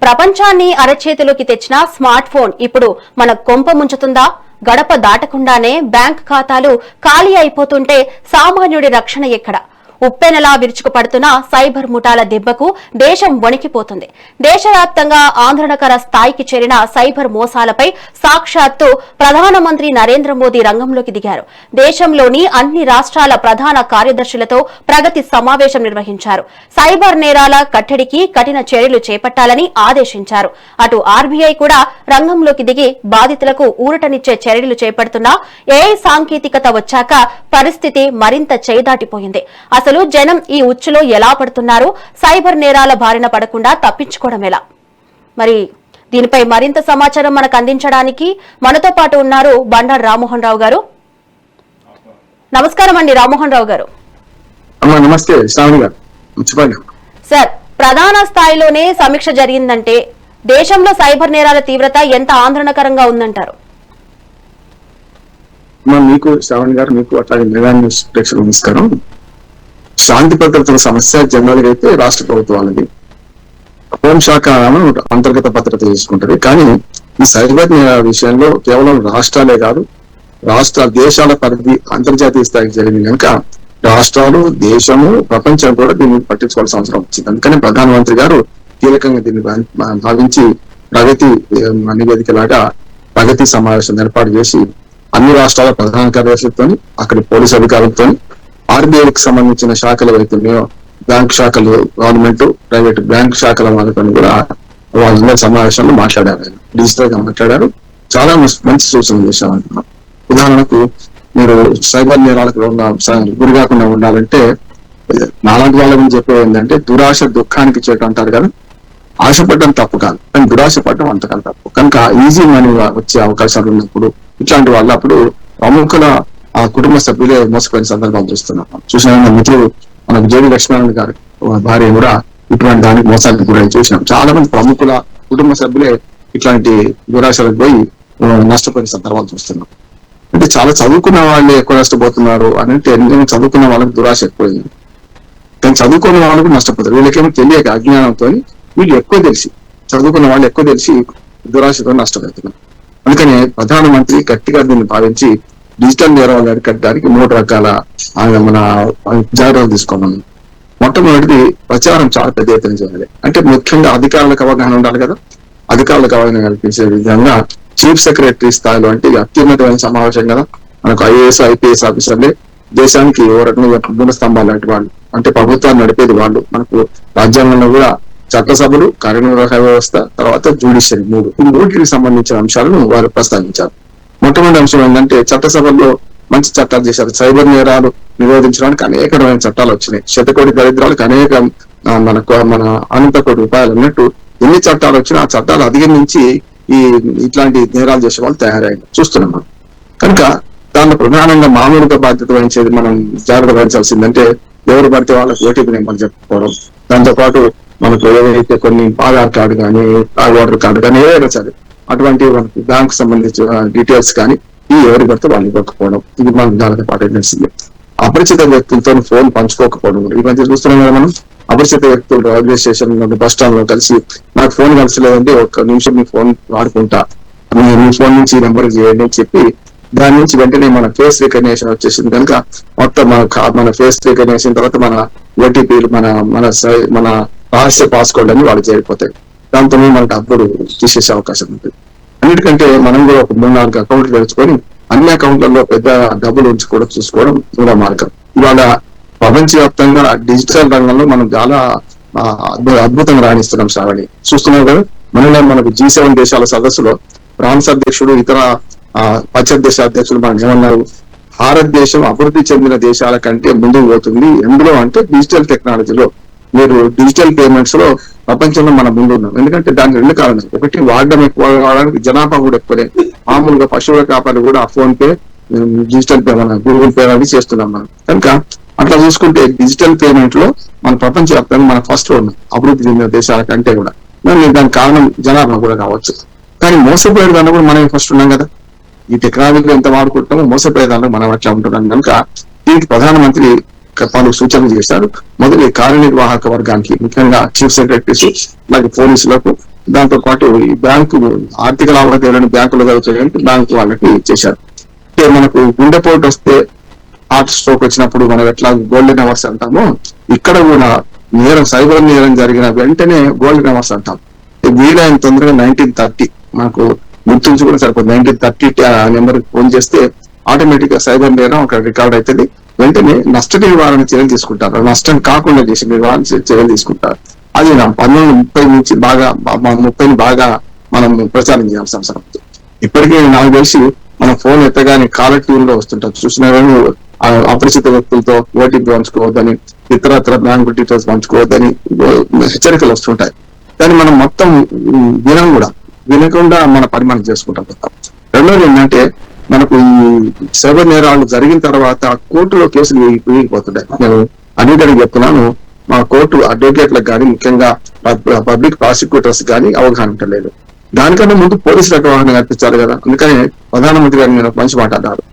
ప్రపంచాన్ని అరచేతిలోకి తెచ్చిన smart phone ఇప్పుడు మన కొంప ముంచుతుందా? గడప దాటకుండానే బ్యాంక్ ఖాతాలు ఖాళీ అయిపోతుంటే సామాన్యుడి రక్షణ ఎక్కడ? ఉప్పెనలా విరుచుకుపడుతున్న సైబర్ ముఠాల దెబ్బకు దేశం వణికిపోతుంది. దేశవ్యాప్తంగా ఆందోళనకర స్థాయికి చేరిన సైబర్ మోసాలపై సాక్షాత్తు ప్రధానమంత్రి నరేంద్ర మోదీ రంగంలోకి దిగారు. దేశంలోని అన్ని రాష్ట్రాల ప్రధాన కార్యదర్శులతో ప్రగతి సమావేశం నిర్వహించారు. సైబర్ నేరాల కట్టడికి కఠిన చర్యలు చేపట్టాలని ఆదేశించారు. అటు ఆర్బీఐ కూడా రంగంలోకి దిగి బాధితులకు ఊరటనిచ్చే చర్యలు చేపడుతున్నా ఏఐ సాంకేతికత వచ్చాక పరిస్థితి మరింత చేదాటిపోయింది. అసలు జనం ఈ ఉచ్చులో ఎలా పడుతున్నారు? సైబర్ నేరాల బారిన పడకుండా తప్పించుకోవడం ఎలా? మరి దీనిపై మరింత సమాచారం మనకు అందించడానికి మనతో పాటు ఉన్నారు బండారు రామ్మోహన్ రావు గారు. నమస్కారం అండి రామ్మోహన్ రావు గారు. నమస్తే సార్, ప్రధాన స్థాయిలోనే సమీక్ష జరిగిందంటే దేశంలో సైబర్ నేరాల తీవ్రత ఎంత ఆందోళనకరంగా ఉందంటారు? మీకు శ్రావణ్ గారు, మీకు అట్లాగే మెగా న్యూస్ ప్రేక్షకులకు నమస్కారం. శాంతి భద్రతల సమస్య జనరల్ గా అయితే రాష్ట్ర ప్రభుత్వాలది, హోంశాఖ అంతర్గత భద్రత చేసుకుంటది. కానీ ఈ సైబర్ విషయంలో కేవలం రాష్ట్రాలే కాదు, దేశాల పరిధి అంతర్జాతీయ స్థాయికి జరిగింది కనుక రాష్ట్రాలు, దేశము, ప్రపంచం కూడా దీన్ని పట్టించుకోవాల్సిన అవసరం వచ్చింది. అందుకని ప్రధానమంత్రి గారు కీలకంగా దీన్ని భావించి ప్రగతి నివేదిక లాగా ప్రగతి సమావేశం ఏర్పాటు చేసి అన్ని రాష్ట్రాల ప్రధాన కార్యదర్శులతో, అక్కడి పోలీసు అధికారులతో, ఆర్బీఐకి సంబంధించిన శాఖలు అవుతున్నాయో బ్యాంక్ శాఖలు, గవర్నమెంట్ ప్రైవేట్ బ్యాంక్ శాఖల వాళ్ళతో కూడా వాళ్ళ సమావేశంలో మాట్లాడారు. డిజిటల్ గా మాట్లాడారు. చాలా మంచి సూచనలు చేశామంటున్నాం. ఉదాహరణకు మీరు సైబర్ నేరాలకు గురి కాకుండా ఉండాలంటే నాలాంటి వాళ్ళ గురించి చెప్పేది ఏంటంటే, దురాశ దుఃఖానికి చేయటం అంటారు కదా, ఆశపడడం తప్పు కాదు, కానీ దురాశ పడడం అంతకన్నా తప్పు. కనుక ఈజీ మనీ వచ్చే అవకాశాలు ఉన్నప్పుడు ఇట్లాంటి వాళ్ళు అప్పుడు ప్రముఖుల ఆ కుటుంబ సభ్యులే మోసపోయిన సందర్భాలు చూసిన మిత్రులు మనకు జేడి లక్ష్మణ్ గారి భార్య కూడా ఇటువంటి దానికి మోసానికి గురై చూసినాం. చాలా మంది ప్రముఖుల కుటుంబ సభ్యులే ఇట్లాంటి దురాశలకు పోయి నష్టపోయిన సందర్భాలు చూస్తున్నాం. అంటే చాలా చదువుకున్న వాళ్ళే ఎక్కువ నష్టపోతున్నారు అని అంటే, చదువుకున్న వాళ్ళకి దురాశ ఎక్కువైంది, కానీ చదువుకున్న వాళ్ళకు నష్టపోతారు. వీళ్ళకేమో తెలియక అజ్ఞానంతో వీళ్ళు ఎక్కువ తెలిసి, చదువుకున్న వాళ్ళు ఎక్కువ తెలిసి దురాశతో నష్టపోతున్నారు. అందుకని ప్రధానమంత్రి గట్టిగా దీన్ని భావించి డిజిటల్ నేరాలు అరికట్టడానికి 3 రకాల మన జాగ్రత్తలు తీసుకోమని. మొట్టమొదటిది ప్రచారం చాలా పెద్ద ఎత్తున చేయాలి. అంటే ముఖ్యంగా అధికారులకు అవగాహన ఉండాలి కదా, అధికారులకు అవగాహన కల్పించే విధంగా చీఫ్ సెక్రటరీ స్థాయిలో, అంటే అత్యున్నతమైన సమావేశం కదా, మనకు ఐఏఎస్ ఐపీఎస్ ఆఫీసర్లే దేశానికి ఓ రకంగా మూల స్తంభాలు లాంటి వాళ్ళు, అంటే ప్రభుత్వాన్ని నడిపేది వాళ్ళు. మనకు రాజ్యాంగంలో కూడా చట్టసభలు, కార్యనిర్వాహక వ్యవస్థ, తర్వాత జ్యుడిషియరీ, ఈ మూడింటికి సంబంధించిన అంశాలను వారు ప్రస్తావించారు. మొట్టమొదటి అంశం ఏంటంటే, చట్టసభల్లో మంచి చట్టాలు చేశారు. సైబర్ నేరాలు నిరోధించడానికి అనేక రకమైన చట్టాలు వచ్చినాయి. శతకోటి దరిద్రాలకు అనేక మన అనంత కోటి రూపాయలు అన్నట్టు ఎన్ని చట్టాలు వచ్చినా ఆ చట్టాలు అధిగమించి ఇట్లాంటి నేరాలు చేసే వాళ్ళు తయారైన చూస్తున్నాం మనం. కనుక దానిలో ప్రధానంగా మామూలుగా బాధ్యత వహించేది, మనం జాగ్రత్త వహించాల్సిందంటే ఎవరు పడితే వాళ్ళకి ఓటీపీ నెంబర్ చెప్పుకోవడం. దాంతోపాటు మనకు ఏదైతే కొన్ని ఆధార్ కార్డు కానీ, ఓటర్ కార్డు కానీ, ఏదైనా సరే అటువంటి మనకి బ్యాంక్ సంబంధించిన డీటెయిల్స్ కానీ ఎవరు పడితే వాళ్ళు ఇవ్వకపోవడం, ఇది మనం దానితో పాటు తెలిసింది. అపరిచిత వ్యక్తులతో ఫోన్ పంచుకోకపోవడం. ఈ మధ్య చూస్తున్నాం కదా మనం, అపరిచిత వ్యక్తులు రైల్వే స్టేషన్ బస్ స్టాండ్ లో కలిసి, నాకు ఫోన్ కలిసలేదంటే 1 నిమిషం మీ ఫోన్ వాడుకుంటా, మీ ఫోన్ నుంచి నెంబర్ చేయండి అని చెప్పి, దాని నుంచి వెంటనే మన ఫేస్ రికగ్నిషన్ వచ్చేసింది కనుక మొత్తం మన ఫేస్ రికగ్నిషన్ తర్వాత మన ఓటీపీలు, మన రహస్య పాస్వర్డ్ అని వాళ్ళు చేరిపోతాయి. దాంతో మనకు అప్పుడు తీసేసే అవకాశం ఉంటుంది. అన్నిటికంటే మనం కూడా ఒక 3-4 అకౌంట్లు తెచ్చుకొని అన్ని అకౌంట్లలో పెద్ద డబ్బులు ఉంచి కూడా చూసుకోవడం కూడా మార్గం. ఇవాళ ప్రపంచవ్యాప్తంగా డిజిటల్ రంగంలో మనం చాలా అద్భుతంగా రాణిస్తున్నాం. శ్రావణి చూస్తున్నాం కదా, మనకు G7 దేశాల సదస్సులో ఫ్రాన్స్ అధ్యక్షుడు, ఇతర పశ్చిమ దేశ అధ్యక్షులు మనం ఏమన్నారు, భారతదేశం అభివృద్ధి చెందిన దేశాల కంటే ముందుకు పోతుంది. ఎందులో అంటే డిజిటల్ టెక్నాలజీలో, మీరు డిజిటల్ పేమెంట్స్ లో ప్రపంచంలో మనం ముందు ఉన్నాం. ఎందుకంటే దానికి 2 కారణాలు. ఒకటి, వాడడం ఎక్కువ కావడానికి, జనాభా కూడా ఎక్కువనే. మామూలుగా పశువుల కాపాడు కూడా ఫోన్ పే, డిజిటల్ పే, మన గూగుల్ పే అవి చేస్తున్నాం మనం. కనుక అట్లా చూసుకుంటే డిజిటల్ పేమెంట్ లో మన ప్రపంచవ్యాప్తంగా మనం ఫస్ట్ లో ఉన్నాం, అభివృద్ధి చెందిన దేశాల కంటే కూడా. దానికి కారణం జనాభా కూడా కావచ్చు. కానీ మోసపోయేదాన్ని కూడా మనం ఫస్ట్ ఉన్నాం కదా. ఈ టెక్నాలజీలో ఎంత వాడుకుంటామో మోసపోయేదాన్ని మనం అట్లా ఉంటున్నాం. కనుక దీనికి ప్రధానమంత్రి పలు సూచనలు చేశారు. మొదటి కార్యనిర్వాహక వర్గానికి, ముఖ్యంగా చీఫ్ సెక్రటరీస్, అలాగే పోలీసులకు, దాంతో పాటు ఈ బ్యాంకు ఆర్థిక లావాదేవీలను బ్యాంకులో జరుగుతాయంటే బ్యాంకు వాళ్ళకి ఇచ్చేశారు. అంటే మనకు గుండెపోటు వస్తే, హార్ట్ స్ట్రోక్ వచ్చినప్పుడు మనం ఎట్లా గోల్డెన్ అవర్స్ అంటామో, ఇక్కడ కూడా నేరం, సైబర్ నేరం జరిగిన వెంటనే గోల్డెన్ అవర్స్ అంటాం. వీలైన తొందరగా 1930 మనకు గుర్తుంచుకుని సరిపోతుంది. 1930 ఆ నెంబర్ ఫోన్ చేస్తే ఆటోమేటిక్ గా సైబర్ నేరం అక్కడ రికార్డ్ అవుతుంది. వెంటనే నష్ట నివారణ చర్యలు తీసుకుంటారు. నష్టం కాకుండా చేసి నివారణ చర్యలు తీసుకుంటారు. అది 1930 నుంచి బాగా 30ని బాగా మనం ప్రచారం చేయాల్సిన అవసరం. ఇప్పటికే నాకు తెలిసి మన ఫోన్ ఎత్తగానే కాలర్ ట్యూన్ లో వస్తుంటారు. చూసిన అపరిచిత వ్యక్తులతో ఓటీపీ పంచుకోవద్దని, ఇతరత్ర బ్యాంకు డీటెయిల్స్ పంచుకోవద్దని హెచ్చరికలు వస్తుంటాయి. కానీ మనం మొత్తం వినకుండా మన పని మనం చేసుకుంటాం. రెండోది ఏంటంటే, మనకు ఈ సైబర్ నేరాలు జరిగిన తర్వాత కోర్టులో కేసులు వీగిపోతుంటాయి. నేను అన్నిటికీ చెప్తున్నాను, మా కోర్టు అడ్వకేట్లకు కానీ, ముఖ్యంగా పబ్లిక్ ప్రాసిక్యూటర్స్ కానీ అవగాహన ఉండలేదు. దానికన్నా ముందు పోలీసులకు అవగాహన కల్పించాలి కదా. అందుకని ప్రధానమంత్రి గారు నేను మంచి మాట అన్నారు,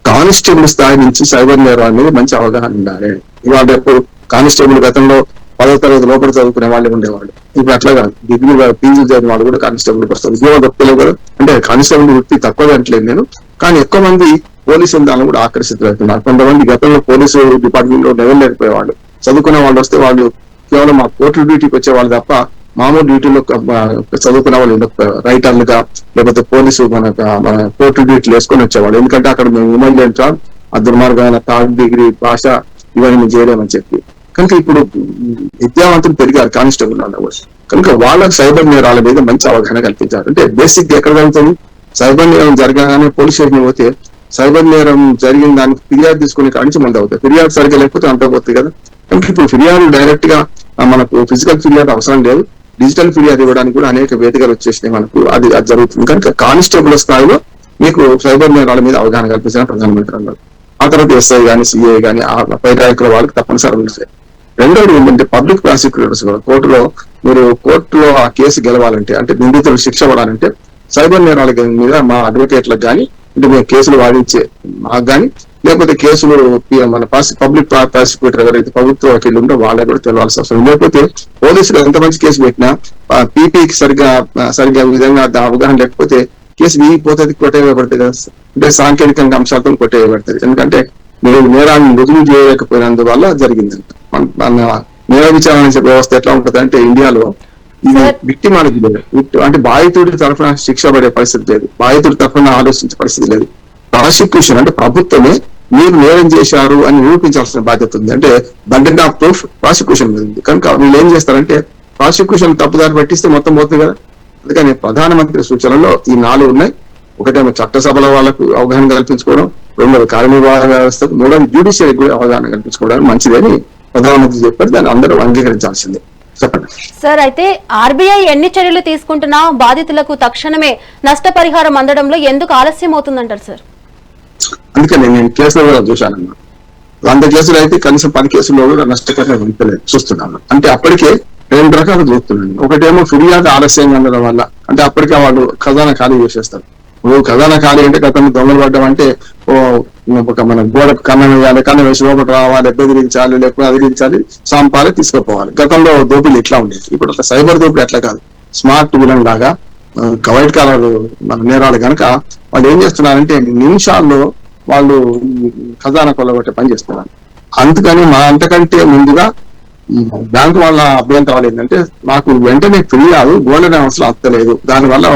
కానిస్టేబుల్ స్థాయి నుంచి సైబర్ నేరాల మీద మంచి అవగాహన ఉండాలి. ఇవాళ ఎప్పుడు కానిస్టేబుల్ గతంలో 10వ తరగతి లోపల చదువుకునే వాళ్ళు ఉండేవాళ్ళు. ఇప్పుడు అట్లా కాదు, డిగ్రీ పీజీ చదివిన వాళ్ళు కూడా కానిస్టేబుల్ వస్తారు. ఉద్యోగ దొక్కలు కూడా, అంటే కానిస్టేబుల్ వృత్తి తక్కువ అంటలేదు నేను, కానీ ఎక్కువ మంది పోలీసు దాన్ని కూడా ఆకర్షితులవుతున్నారు. కొంతమంది గతంలో పోలీసు డిపార్ట్మెంట్ లో లెవెల్ లేకపోయేవాళ్ళు, చదువుకునే వాళ్ళు వస్తే వాళ్ళు కేవలం మా కోర్టు డ్యూటీకి వచ్చేవాళ్ళు తప్ప మామూలు డ్యూటీలో చదువుకునే వాళ్ళు ఉండకపోయేవారు. రైటర్లుగా లేకపోతే పోలీసు మన కోర్టు డ్యూటీలు వేసుకొని వచ్చేవాళ్ళు. ఎందుకంటే అక్కడ మేము ఇమీడియట్ ఆ దుర్మార్గమైన థర్డ్ డిగ్రీ భాష ఇవన్నీ మేము చేయలేమని చెప్పి. కనుక ఇప్పుడు విద్యావంతులు పెరిగారు కానిస్టేబుల్ కూడా. కనుక వాళ్ళకి సైబర్ నేరాల మీద మంచి అవగాహన కల్పించారు. అంటే బేసిక్ ఎక్కడ జరుగుతుంది, సైబర్ నేరం జరగగానే పోలీస్ స్టేషన్ పోతే సైబర్ నేరం జరిగిన దానికి ఫిర్యాదు తీసుకునే కాడించి మంది అవుతాయి. ఫిర్యాదు సరిగ్గా లేకపోతే అంతపోతుంది కదా. కనుక ఇప్పుడు ఫిర్యాదు డైరెక్ట్ గా మనకు ఫిజికల్ ఫిర్యాదు అవసరం లేదు, డిజిటల్ ఫిర్యాదు ఇవ్వడానికి కూడా అనేక వేదికలు వచ్చేసినాయి మనకు. అది జరుగుతుంది. కనుక కానిస్టేబుల్ స్థాయిలో మీకు సైబర్ నేరాల మీద అవగాహన కల్పించిన ప్రధానమంత్రి అన్నారు. ఆ తర్వాత ఎస్ఐ కానీ, సిఐ కానీ, ఆ పై ర్యాంకుల వాళ్ళకి తప్పనిసరి ఉంటాయి. రెండోది ఏంటంటే, పబ్లిక్ ప్రాసిక్యూటర్స్ కూడా కోర్టులో ఆ కేసు గెలవాలంటే, అంటే నిందితులు శిక్ష పడాలంటే సైబర్ నేరాల మీద మా అడ్వకేట్లకు కానీ, అంటే మేము కేసులు వాదించే మాకు కానీ, లేకపోతే కేసులు మన పబ్లిక్ ప్రాసిక్యూటర్ ఎవరైతే ప్రభుత్వ వకీలు ఉందో వాళ్ళకి కూడా తెలవాల్సిన అవసరం. లేకపోతే పోలీసులు ఎంత మంచి కేసు పెట్టినా పీపీకి సరిగ్గా విధంగా అవగాహన లేకపోతే కేసు వీగిపోతుంది, కొట్టేయబడుతుంది కదా. అంటే సాంకేతికంగా అంశాలతో కొట్టేయబడుతుంది. ఎందుకంటే మీరు నేరాన్ని రుజువు చేయలేకపోయినందువల్ల జరిగింది. మన నేర విచారణ వ్యవస్థ ఎట్లా ఉంటుంది అంటే, ఇండియాలో ఇది విక్టిమ్ అనేది లేదు. అంటే బాధితుడి తరఫున శిక్ష పడే పరిస్థితి లేదు, బాధితుడి తరఫున ఆలోచించే పరిస్థితి లేదు. ప్రాసిక్యూషన్ అంటే ప్రభుత్వమే మీరు నేరం చేశారు అని నిరూపించాల్సిన బాధ్యత ఉంది. అంటే బండెన్ ఆఫ్ ప్రూఫ్ ప్రాసిక్యూషన్ మీద ఉంది. కనుక వీళ్ళు ఏం చేస్తారంటే, ప్రాసిక్యూషన్ తప్పుదారి పట్టిస్తే మొత్తం పోతుంది కదా. అందుకని ప్రధానమంత్రి సూచనలో ఈ 4 ఉన్నాయి. ఒకటేమో చట్టసభల వాళ్ళకు అవగాహన కల్పించుకోవడం, రెండోది కార్యనిర్వాహక వ్యవస్థకు, మూడోది జ్యుడిషియరీకి కూడా అవగాహన కల్పించుకోవడానికి మంచిదని ప్రధానమంత్రి చెప్పారు. దాన్ని అందరూ అంగీకరించాల్సిందే. చెప్పండి సార్. అయితే ఆర్బీఐ ఎన్ని చర్యలు తీసుకుంటున్నా బాధితులకు తక్షణమే నష్టపరిహారం అందడంలో ఎందుకు ఆలస్యం అవుతుందంటారు సార్? అందుకని నేను కేసులో కూడా చూశానన్నా, 100 కేసులు అయితే కనీసం 10 కేసుల్లో కూడా నష్టపరిహారం వింటలేదు చూస్తున్నాను. అంటే అప్పటికే 2 రకాలు చూస్తున్నాను. ఒకటేమో ఫిర్యాదు ఆలస్యంగా ఉండడం వల్ల, అంటే అప్పటికే వాళ్ళు ఖజానా ఖాళీ చేసేస్తారు. ఖజానా ఖాళీ అంటే గతంలో దొంగలు పడ్డం అంటే ఒక మన గోడకు కన్నం వేయాలి, కన్నం వేసి లోపల రావాలి, బెదిరించాలి, లేకపోతే అదిరించాలి, సాంపాలి, తీసుకుపోవాలి. గతంలో దోపిడీలు ఇట్లా ఉండేది. ఇప్పుడు అట్లా సైబర్ దోపిడీ అట్లా కాదు, స్మార్ట్ విలన్ లాగా వైట్ కాలర్ మన నేరాలు కనుక వాళ్ళు ఏం చేస్తున్నారంటే నిమిషాల్లో వాళ్ళు ఖజానా కొల్లగొట్టే పని చేస్తున్నారు. అందుకని మా అంతకంటే ముందుగా బ్యాంకు వాళ్ళ అభ్యంతరాలు ఏంటంటే, మాకు వెంటనే ఫిర్యాదు గోల్డెన్ అవర్స్ లో అత్తలేదు, దానివల్ల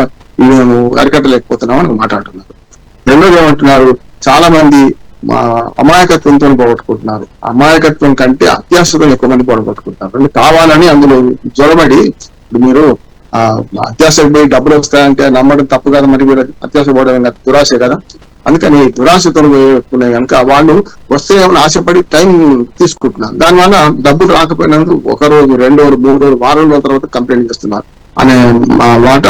మేము అరికట్టలేకపోతున్నాం అని మాట్లాడుతున్నారు. రెండోది ఏమంటున్నారు, చాలా మంది అమాయకత్వంతో పోగొట్టుకుంటున్నారు. అమాయకత్వం కంటే అత్యాశతో ఎక్కువ మంది పోగొట్టుకుంటున్నారు. అంటే కావాలని అందులో జ్వరబడి, ఇప్పుడు మీరు అత్యాశకు పోయి డబ్బులు వస్తాయంటే నమ్మడం తప్పు కదా, మరి మీరు అత్యాశ పోవడం దురాశే కదా. అందుకని దురాశతో పోయి కనుక వాళ్ళు వస్తే ఆశపడి టైం తీసుకుంటున్నారు. దానివల్ల డబ్బులు రాకపోయినందుకు 1 రోజు, 2 రోజులు, 3 రోజులు, వారం రోజుల తర్వాత కంప్లైంట్ చేస్తున్నారు అనే మాట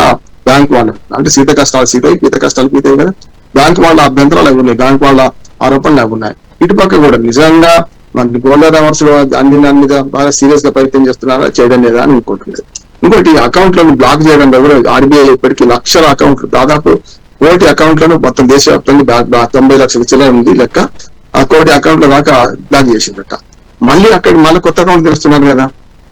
బ్యాంక్ వాళ్ళు. అంటే శీత కష్టాలు సీతాయి, పీత కష్టాలు పీతాయి కదా. బ్యాంక్ వాళ్ళ అభ్యంతరాలు అవి ఉన్నాయి, బ్యాంక్ వాళ్ళ ఆరోపణలు అవి ఉన్నాయి. ఇటుపక్క కూడా నిజంగా మన గోల్డెన్ అవర్స్ లో దాని మీద బాగా సీరియస్ గా ప్రయత్నం చేస్తున్నారా, చేయడం లేదా అని అనుకుంటున్నారు. ఇంకోటి అకౌంట్లను బ్లాక్ చేయడంలో కూడా ఆర్బీఐ ఇప్పటికీ లక్షల అకౌంట్లు, దాదాపు 1 కోటి అకౌంట్లను మొత్తం దేశవ్యాప్తంగా 90 లక్షల చిల్లర ఉంది లెక్క, 1 కోటి అకౌంట్ల దాకా బ్లాక్ చేసిందట. మళ్ళీ కొత్త అకౌంట్ తెరుస్తున్నారు కదా.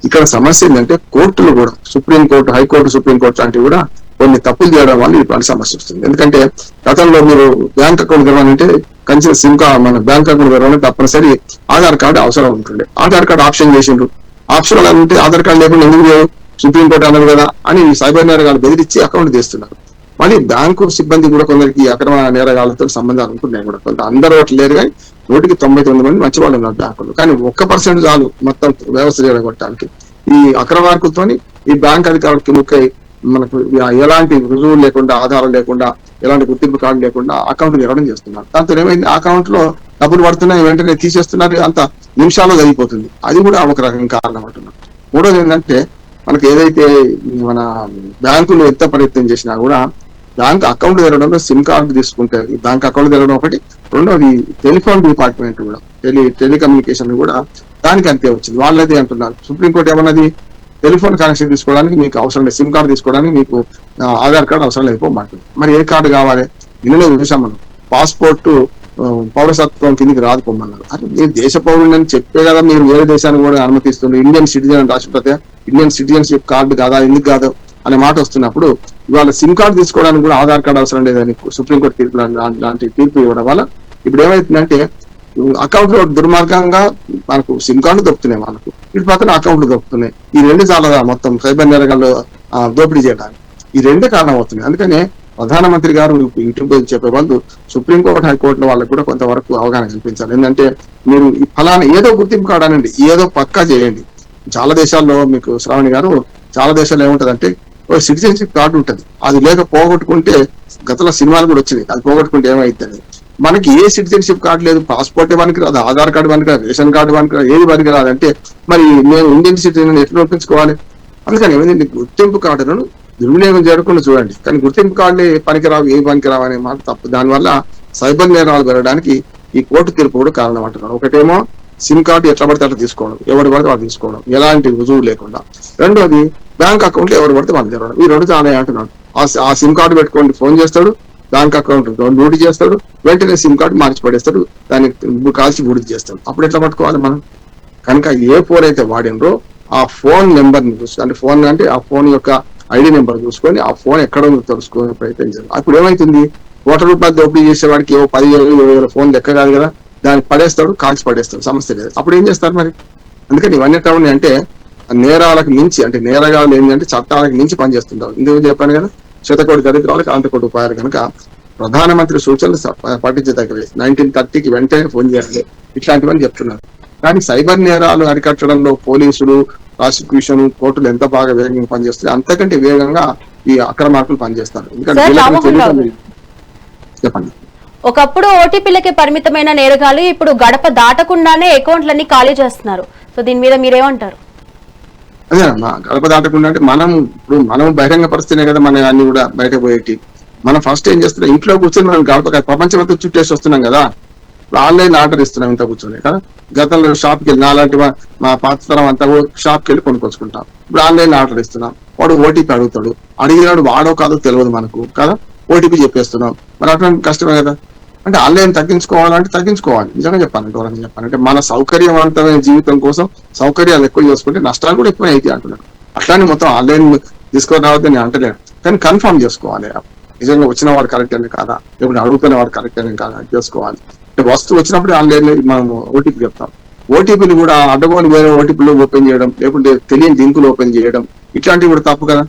ఇక్కడ సమస్య ఏంటంటే కోర్టులు కూడా supreme court, high court, supreme court లాంటివి కూడా కొన్ని తప్పులు చేయడం వల్ల ఇటువంటి సమస్య వస్తుంది. ఎందుకంటే గతంలో మీరు బ్యాంక్ అకౌంట్ తెరవాలంటే కనీసం సిమ్ కార్డ్, మన బ్యాంక్ అకౌంట్ తెరవాలంటే తప్పనిసరి ఆధార్ కార్డు అవసరం ఉంటుండే. ఆధార్ కార్డు ఆప్షన్ చేసిండ్రు. ఆప్షన్ అంటే ఆధార్ కార్డు లేకుండా ఎందుకు లేవు, సుప్రీం కోర్టు అన్నారు కదా అని సైబర్ నేరగాలు బెదిరించి అకౌంట్ తీస్తున్నారు. మళ్ళీ బ్యాంకు సిబ్బంది కూడా కొందరికి అక్రమ నేరగాలతో సంబంధాలు ఉంటున్నాయి కూడా. కొంత అందరూ ఒకటి లేరు కానీ 199 మంది మంచి వాళ్ళు ఉన్నారు బ్యాంకులు. కానీ 1% చాలు మొత్తం వ్యవస్థ చేయడానికి. ఈ అక్రమార్కులతో ఈ బ్యాంక్ అధికారులకి ముఖ్య మనకు ఎలాంటి రుజువు లేకుండా, ఆధారం లేకుండా, ఎలాంటి గుర్తింపు కార్డు లేకుండా అకౌంట్ నిర్వహణ చేస్తున్నారు. దాంతో ఏమైంది, అకౌంట్ లో డబ్బులు పడుతున్నాయి, వెంటనే తీసేస్తున్నారు, అంత నిమిషాల్లో జరిగిపోతుంది. అది కూడా ఒక రకం కారణం అంటున్నారు. మూడోది ఏంటంటే మనకి ఏదైతే మన బ్యాంకులు ఎంత ప్రయత్నం చేసినా కూడా బ్యాంక్ అకౌంట్ తెరవడంలో సిమ్ కార్డు తీసుకుంటే బ్యాంక్ అకౌంట్ తెరవడం ఒకటి, రెండోది టెలిఫోన్ డిపార్ట్మెంట్ కూడా టెలికమ్యూనికేషన్ కూడా దానికి అంతే వచ్చింది. వాళ్ళది అంటున్నారు. సుప్రీంకోర్టు ఏమన్నది, టెలిఫోన్ కనెక్షన్ తీసుకోవడానికి మీకు అవసరం లేదు, సిమ్ కార్డు తీసుకోవడానికి మీకు ఆధార్ కార్డు అవసరం లేకపోమంటుంది. మరి ఏ కార్డు కావాలి? నిన్ననే చూసాం మనం, పాస్పోర్ట్ పౌరసత్వం కిందికి రాదు పొమ్మన్నారు. అది మీరు దేశ పౌరుని అని చెప్పే కదా మీరు వేరే దేశానికి కూడా అనుమతిస్తుంది. ఇండియన్ సిటిజన్ అని రాష్ట్రపతి ఇండియన్ సిటిజన్షిప్ కార్డు కాదా, ఎందుకు కాదు అనే మాట వస్తున్నప్పుడు ఇవాళ సిమ్ కార్డు తీసుకోవడానికి కూడా ఆధార్ కార్డు అవసరం లేదని సుప్రీంకోర్టు తీర్పు లాంటి తీర్పు ఇవ్వడం వల్ల ఇప్పుడు ఏమైతుందంటే అకౌంట్ లో దుర్మార్గంగా మనకు సిమ్ కార్డు దొరుకుతున్నాయి, మనకు ఇటు పక్కన అకౌంట్లు దొరుకుతున్నాయి. ఈ రెండు చాలా మొత్తం సైబర్ నేరగాళ్ళు దోపిడీ చేయడానికి ఈ రెండే కారణం అవుతున్నాయి. అందుకనే ప్రధానమంత్రి గారు యూట్యూబ్ చెప్పే వాళ్ళు సుప్రీంకోర్టు, హైకోర్టులో వాళ్ళకి కూడా కొంతవరకు అవగాహన కల్పించాలి. ఏంటంటే మీరు ఈ ఫలానా ఏదో గుర్తింపు కార్డు అనండి, ఏదో పక్కా చేయండి. చాలా దేశాల్లో మీకు శ్రావణి గారు, చాలా దేశాల్లో ఏముంటదంటే సిటిజన్షిప్ కార్డు ఉంటుంది, అది లేక పోగొట్టుకుంటే గతంలో సినిమాలు కూడా వచ్చినాయి, అది పోగొట్టుకుంటే ఏమైతుంది. మనకి ఏ సిటిజన్షిప్ కార్డు లేదు, పాస్పోర్ట్ పనికి రాదు, ఆధార్ కార్డు పనికి రాదు, రేషన్ కార్డు పనికి రాదు, ఏది పనికి రాదంటే మరి మేము ఇండియన్ సిటిజన్ ఎట్లా ఒప్పించుకోవాలి? అందుకని ఏమైంది, గుర్తింపు కార్డులను దుర్వినియోగం చేయకుండా చూడండి. కానీ గుర్తింపు కార్డులే పనికిరావు, ఏ పనికిరావు అనే మాట తప్పు. దానివల్ల సైబర్ నేరాలు పెరగడానికి ఈ కోర్టు తీర్పు కూడా కారణం అంటున్నారు. ఒకటేమో సిమ్ కార్డు ఎట్లా పడితే అట్లా తీసుకోవడం, ఎవరు పడితే వాళ్ళు తీసుకోవడం ఎలాంటి రుజువు లేకుండా. రెండోది బ్యాంక్ అకౌంట్ ఎవరు పడితే వాళ్ళు తెరవడం. ఈ రెండు చాలా అంటున్నాడు. ఆ సిమ్ కార్డు పెట్టుకోండి, ఫోన్ చేస్తాడు, బ్యాంక్ అకౌంట్ డ్యూటీ చేస్తాడు, వెంటనే సిమ్ కార్డు మార్చి పడేస్తాడు, దాన్ని కాల్చి బూడిద చేస్తాడు. అప్పుడు ఎట్లా పట్టుకోవాలి మనం? కనుక ఏ ఫోన్ అయితే వాడినరో ఆ ఫోన్ నెంబర్ ని చూసి, అంటే ఫోన్ అంటే ఆ ఫోన్ యొక్క ఐడి నెంబర్ చూసుకొని ఆ ఫోన్ ఎక్కడ ఉందో తెలుసుకునే ప్రయత్నం చేయాలి. అప్పుడు ఏమైతుంది, ₹1 దోపిడీ చేసేవాడికి 10,000-20,000 ఫోన్ లెక్క కాదు కదా, దాన్ని పడేస్తాడు, కాల్చి పడేస్తాడు, సమస్య లేదు. అప్పుడు ఏం చేస్తారు మరి? అందుకని ఇవన్నీ ఎట్లా ఉన్నాయి అంటే నేరాలకు మించి, అంటే నేరగాలు ఏంటంటే చట్టాలకు మించి పనిచేస్తుంటారు. ఇందుకు చెప్పాను కదా, శతకోటి దరిద్రాలకు అంతకోటి ఉపాయాలు. కనుక ప్రధానమంత్రి సూచనలు పాటించదగ్గవి. 1930కి వెంటనే ఫోన్ చేయాలి, ఇట్లాంటివన్నీ చెప్తున్నారు. కానీ సైబర్ నేరాలు అరికట్టడంలో పోలీసులు, ప్రాసిక్యూషన్, కోర్టులు ఎంత బాగా వేగంగా పనిచేస్తాయి, అంతకంటే వేగంగా ఈ అక్రమార్కులు పనిచేస్తారు. చెప్పండి. ఒకప్పుడు ఓటీపీలకే పరిమితమైన నేరగాలు ఇప్పుడు గడప దాటకుండానే అకౌంట్లన్నీ ఖాళీ చేస్తున్నారు. సో దీని మీద మీరేమంటారు? అదే గడప దాటకుండా అంటే మనం బహిరంగ పరిస్థితినే కదా మన అన్ని కూడా బయట పోయేటి. మనం ఫస్ట్ ఏం చేస్తున్నాం, ఇంట్లో కూర్చొని మనం గడప ప్రపంచం అంతా చుట్టేసి వస్తున్నాం కదా, ఆన్లైన్ ఆర్డర్ ఇస్తున్నాం ఇంత కూర్చొని కదా. గతంలో షాప్కి వెళ్ళి నాలాంటి మా పాత తరం అంతా కూడా షాప్కి వెళ్ళి కొనుక్కొచ్చుకుంటాం. ఇప్పుడు ఆన్లైన్ ఆర్డర్ ఇస్తున్నాం, వాడు ఓటీపీ అడుగుతాడు, అడిగినాడు వాడో కాదో తెలియదు మనకు కదా, ఓటీపీ చెప్పేస్తున్నాం. మరి అటువంటి కష్టమే కదా. అంటే ఆన్లైన్ తగ్గించుకోవాలంటే తగ్గించుకోవాలి. నిజంగా చెప్పాలంటే మన సౌకర్యవంతమైన జీవితం కోసం సౌకర్యాలు ఎక్కువ చేసుకుంటే నష్టాలు కూడా ఎక్కువ అవుతాయి అంటున్నాడు. అట్లానే మొత్తం ఆన్లైన్ తీసుకొని రావద్దని నేను అంటలేను, కానీ కన్ఫర్మ్ చేసుకోవాలి. నిజంగా వచ్చిన వాడు కరెక్ట్ అని కాదా, లేకుంటే అడుగుతున్న వాడు కరెక్ట్ అని కాదా చేసుకోవాలి. అంటే వస్తువు వచ్చినప్పుడు ఆన్లైన్ లో మనం ఓటీపీ చెప్తాం. ఓటీపీలు కూడా అడ్డగోని వేరే ఓటీపీలు ఓపెన్ చేయడం, లేకుంటే తెలియని లింకులు ఓపెన్ చేయడం, ఇట్లాంటివి కూడా తప్పు కదా.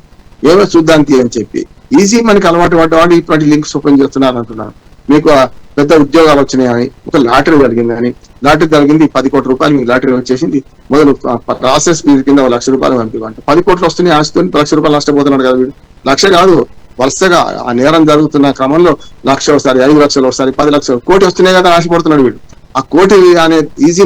ఏమో చూద్దానికి అని చెప్పి ఈజీ మనకి అలవాటు పడ్డవాడు ఇటువంటి లింక్స్ ఓపెన్ చేస్తున్నారు అంటున్నారు. మీకు పెద్ద ఉద్యోగాలు వచ్చినాయని, ఒక లాటరీ జరిగిందని, లాటరీ జరిగింది 10 కోట్ల రూపాయలు మీకు లాటరీ వచ్చేసింది, మొదలు ప్రాసెస్ ఫీజు కింద ₹1,00,000 పంపించండి. 10 కోట్లు వస్తున్నాయి ఆశతో ₹1,00,000 నష్టపోతున్నాడు కదా వీడు. 1,00,000 కాదు, వరుసగా ఆ నేరం జరుగుతున్న క్రమంలో 1,00,000 ఒకసారి, 5 లక్షలు ఒకసారి, 10 లక్షలు, కోటి వస్తున్నాయి కదా ఆశపడుతున్నాడు వీడు. ఆ కోటి అనే ఈజీ